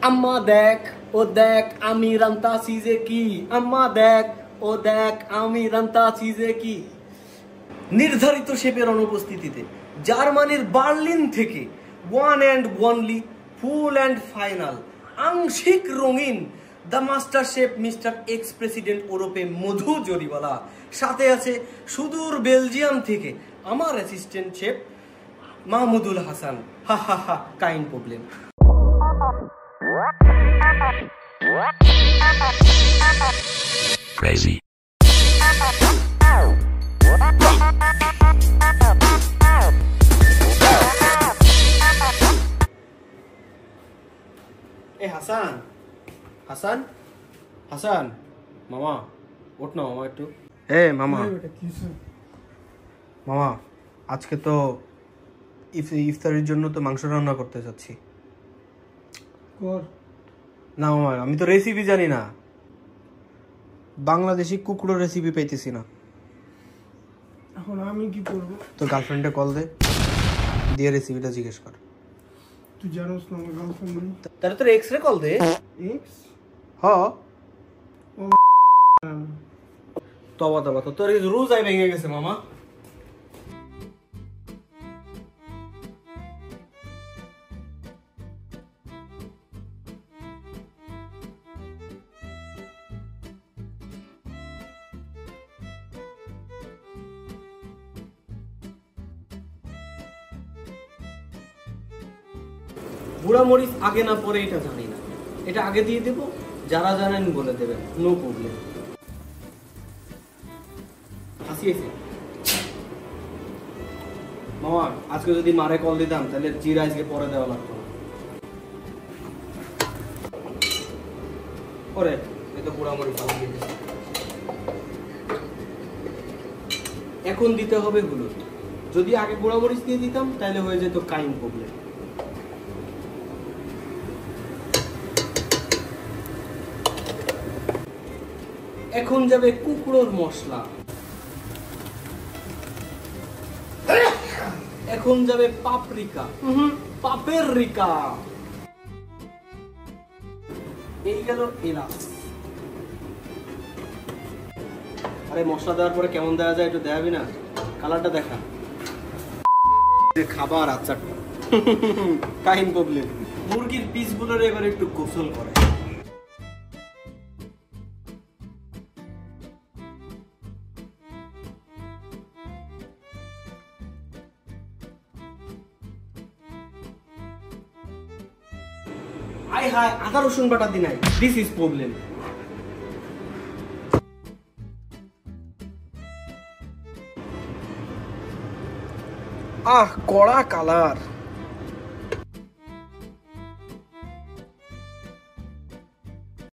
আম্মা দেখ ও দেখ আমি রান্তাছি যে কি, আম্মা দেখ ও দেখ আমি রান্তাছি যে কি। নির্ধারিত শেপের অনুপস্থিতিতে জার্মানির বার্লিন থেকে one and only full and final আংশিক রঙিন the master chef mister x president ওরফে মধু জরিওয়ালা, সাথে আছে সুদূর বেলজিয়াম থেকে আমার অ্যাসিস্ট্যান্ট শেফ মাহমুদুল হাসান। হা হা হা, কাইন্ড প্রবলেম। Crazy. এ হাসান, হাসান, হাসান, মামা ওঠ না মামা একটু। এ মামা, মামা আজকে তো ইফতারের জন্য তো মাংস রান্না করতে যাচ্ছি। না মামা, আমি তো রেসিপি জানি না, বাংলাদেশি কুকুরো রেসিপি পাইতেছি না। এখন আমি কি করব? তোর গার্লফ্রেন্ডে কল দে, দিয়ে রেসিপিটা জিজ্ঞেস কর। তুই জানোস না আমার গার্লফ্রেন্ড নেই। তাহলে তোর এক্স রে কল দে। এক্স? হ্যাঁ। তবা তবা তো তোর রোজ আই ভেঙে গেছে মামা। বুড়া মরিচ আগে না পরে এটা জানি না, এটা আগে দিয়ে দেবো, যারা জানেন বলে দেবেন, নো প্রবলেম। হাসিয়েছে মামা, আজকে যদি মারে কল দিতাম তাহলে জিরা আজকে পরে দেওয়া লাগতো না। ওরে এই তো বুড়া মরিচ দিয়ে দিয়েছে। এখন দিতে হবে হলুদ, যদি আগে বুড়া মরিচ দিয়ে দিতাম তাহলে হয়ে যেত কাইন্ড প্রবলেম। এখন যাবে কুকুরোর মশলা, এখন যাবে পাপরিকা, পাপের রিকা, এই গেল এলাচ। আরে মশলা দেওয়ার পরে কেমন দেওয়া যায় একটু দেখাবি না? কালারটা দেখা, খাবার আচারটা কাহিন প্রবলেম। মুরগির পিসগুলোর এবার একটু গোসল করে। আই হাই, আদা রসুন বাটা দি নাই, দিস ইজ প্রবলেম। আহ, কড়া কালার।